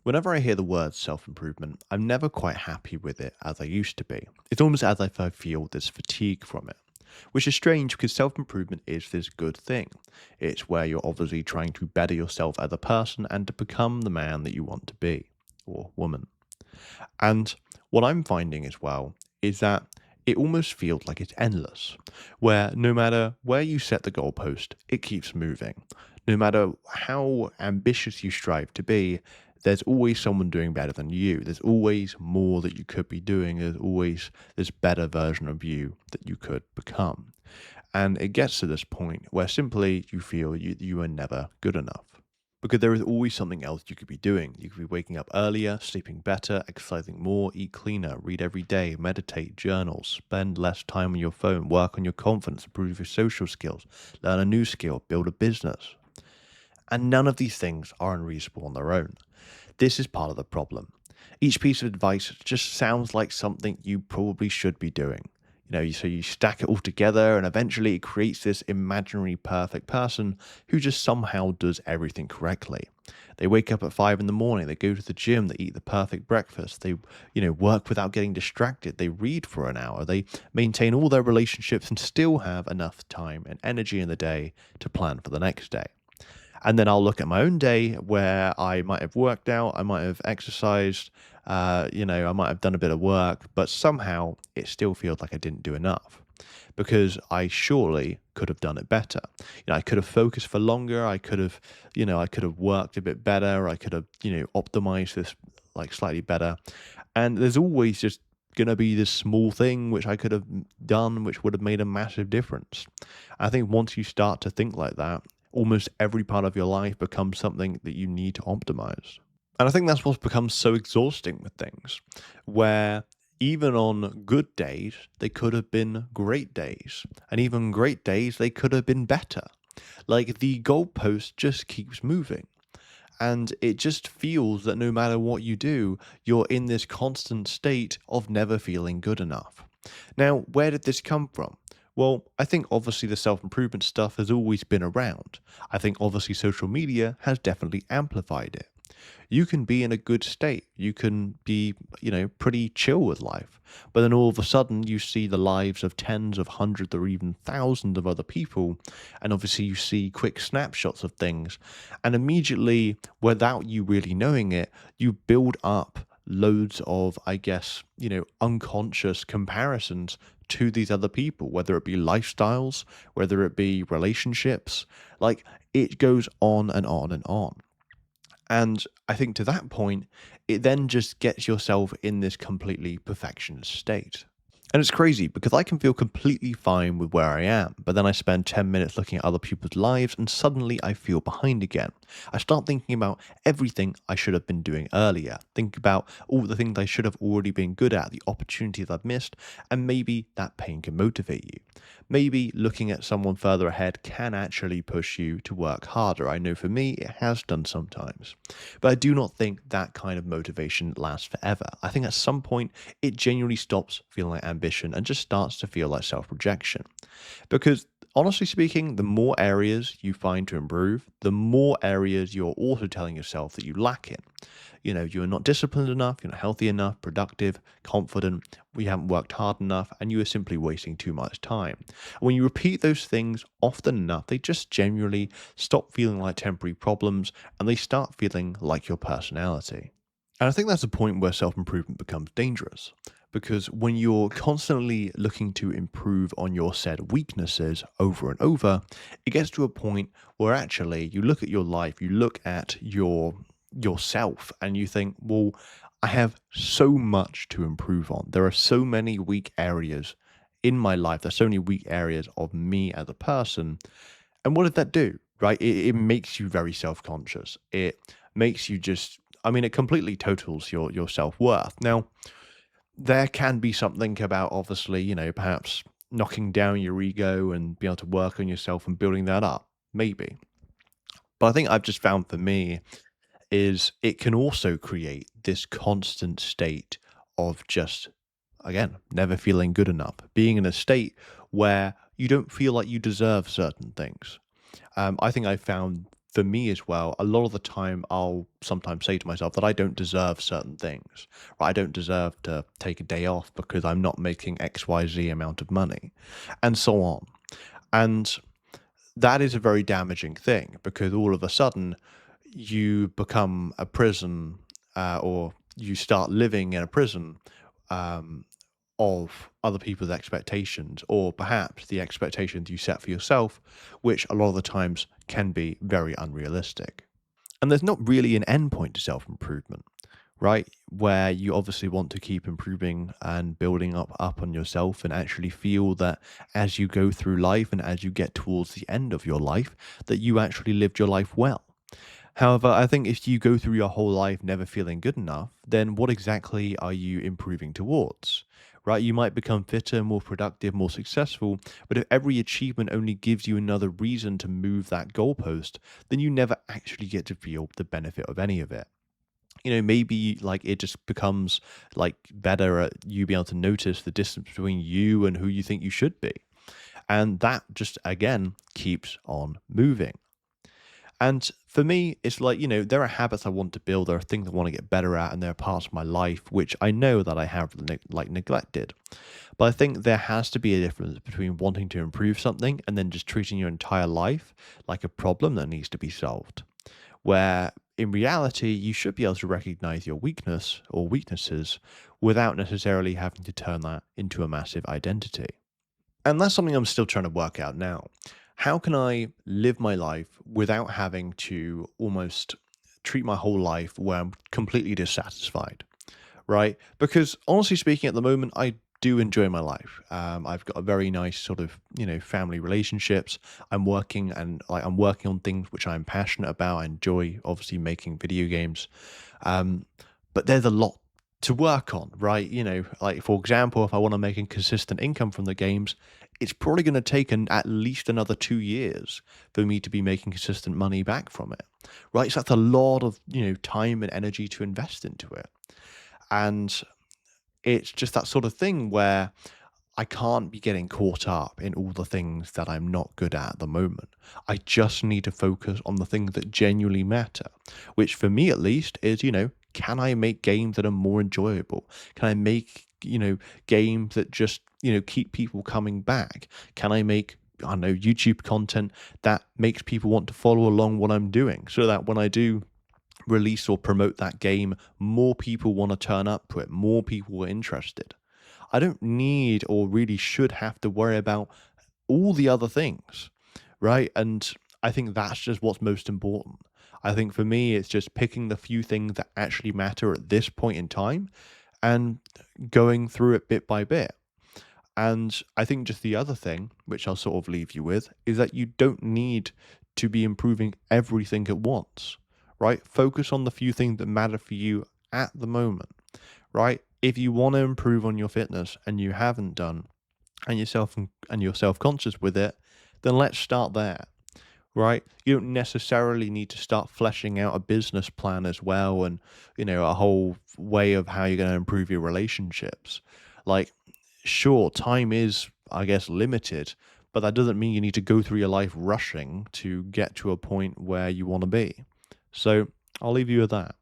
Whenever I hear the word self improvement, I'm never quite happy with it as I used to be. It's almost as if I feel this fatigue from it, which is strange because self improvement is this good thing. It's where you're obviously trying to better yourself as a person and to become the man that you want to be or woman. And what I'm finding as well is that it almost feels like it's endless, where no matter where you set the goalpost, it keeps moving. No matter how ambitious you strive to be, there's always someone doing better than you. There's always more that you could be doing. There's always this better version of you that you could become. And it gets to this point where simply you feel you are never good enough. Because there is always something else you could be doing. You could be waking up earlier, sleeping better, exercising more, eat cleaner, read every day, meditate, journal, spend less time on your phone, work on your confidence, improve your social skills, learn a new skill, build a business. And none of these things are unreasonable on their own. This is part of the problem. Each piece of advice just sounds like something you probably should be doing. So you stack it all together and eventually it creates this imaginary perfect person who just somehow does everything correctly. They wake up at 5 in the morning, they go to the gym, they eat the perfect breakfast, they work without getting distracted, they read for an hour, they maintain all their relationships and still have enough time and energy in the day to plan for the next day. And then I'll look at my own day where I might have worked out, I might have exercised, I might have done a bit of work, but somehow it still feels like I didn't do enough because I surely could have done it better. I could have focused for longer. I could have worked a bit better. I could have, optimized this like slightly better. And there's always just going to be this small thing which I could have done, which would have made a massive difference. I think once you start to think like that, almost every part of your life becomes something that you need to optimize. And I think that's what's become so exhausting with things, where even on good days, they could have been great days. And even great days, they could have been better. Like the goalpost just keeps moving. And it just feels that no matter what you do, you're in this constant state of never feeling good enough. Now, where did this come from? Well, I think obviously the self improvement stuff has always been around. I think obviously social media has definitely amplified it. You can be in a good state. You can be, pretty chill with life. But then all of a sudden you see the lives of tens of hundreds or even thousands of other people. And obviously you see quick snapshots of things. And immediately, without you really knowing it, you build up loads of, I guess, unconscious comparisons to these other people, whether it be lifestyles, whether it be relationships. Like it goes on and on and on. And I think to that point, it then just gets yourself in this completely perfectionist state. And it's crazy because I can feel completely fine with where I am, but then I spend 10 minutes looking at other people's lives and suddenly I feel behind again. I start thinking about everything I should have been doing earlier, think about all the things I should have already been good at, the opportunities I've missed, and maybe that pain can motivate you. Maybe looking at someone further ahead can actually push you to work harder. I know for me, it has done sometimes. But I do not think that kind of motivation lasts forever. I think at some point, it genuinely stops feeling like ambition and just starts to feel like self rejection. Because honestly speaking, the more areas you find to improve, the more areas you're also telling yourself that you lack in. You're not disciplined enough, you're not healthy enough, productive, confident, you haven't worked hard enough, and you are simply wasting too much time. When you repeat those things often enough, they just genuinely stop feeling like temporary problems and they start feeling like your personality. And I think that's a point where self improvement becomes dangerous. Because when you're constantly looking to improve on your said weaknesses over and over, it gets to a point where actually you look at your life, you look at yourself, and you think, well, I have so much to improve on. There are so many weak areas in my life. There's so many weak areas of me as a person. And what did that do? Right? It makes you very self-conscious. It makes you just, it completely totals your self-worth. Now, there can be something about obviously, perhaps knocking down your ego and being able to work on yourself and building that up. Maybe. But I think I've just found for me is it can also create this constant state of just, again, never feeling good enough, being in a state where you don't feel like you deserve certain things. I think I found for me as well, a lot of the time I'll sometimes say to myself that I don't deserve certain things, right? I don't deserve to take a day off because I'm not making XYZ amount of money, and so on. And that is a very damaging thing because all of a sudden you become a prison, or you start living in a prison, um, of other people's expectations, or perhaps the expectations you set for yourself, which a lot of the times can be very unrealistic. And there's not really an end point to self improvement, right? Where you obviously want to keep improving and building up on yourself and actually feel that as you go through life and as you get towards the end of your life, that you actually lived your life well. However, I think if you go through your whole life never feeling good enough, then what exactly are you improving towards? Right? You might become fitter, more productive, more successful, but if every achievement only gives you another reason to move that goalpost, then you never actually get to feel the benefit of any of it. Maybe like it just becomes like better at you being able to notice the distance between you and who you think you should be. And that just again keeps on moving. And for me, it's like, there are habits I want to build, there are things I want to get better at, and there are parts of my life which I know that I have neglected. But I think there has to be a difference between wanting to improve something and then just treating your entire life like a problem that needs to be solved. Where in reality, you should be able to recognize your weakness or weaknesses without necessarily having to turn that into a massive identity. And that's something I'm still trying to work out now. How can I live my life without having to almost treat my whole life where I'm completely dissatisfied? Right? Because honestly speaking, at the moment, I do enjoy my life. I've got a very nice sort of family relationships. I'm working on things which I'm passionate about. I enjoy obviously making video games, um, but there's a lot to work on, right? Like for example, if I want to make a consistent income from the games, it's probably going to take at least another 2 years for me to be making consistent money back from it, right? So that's a lot of time and energy to invest into it. And it's just that sort of thing where I can't be getting caught up in all the things that I'm not good at the moment. I just need to focus on the things that genuinely matter, which for me at least is, can I make games that are more enjoyable? Can I make, games that just, keep people coming back? Can I make, I don't know, YouTube content that makes people want to follow along what I'm doing so that when I do release or promote that game, more people want to turn up to it, more people are interested. I don't need or really should have to worry about all the other things, right? And I think that's just what's most important. I think for me, it's just picking the few things that actually matter at this point in time and going through it bit by bit. And I think just the other thing, which I'll sort of leave you with, is that you don't need to be improving everything at once, right? Focus on the few things that matter for you at the moment, right? If you want to improve on your fitness and you haven't done, and you're self-conscious with it, then let's start there, right? You don't necessarily need to start fleshing out a business plan as well and, a whole way of how you're going to improve your relationships. Like, sure, time is, I guess, limited, but that doesn't mean you need to go through your life rushing to get to a point where you want to be. So I'll leave you with that.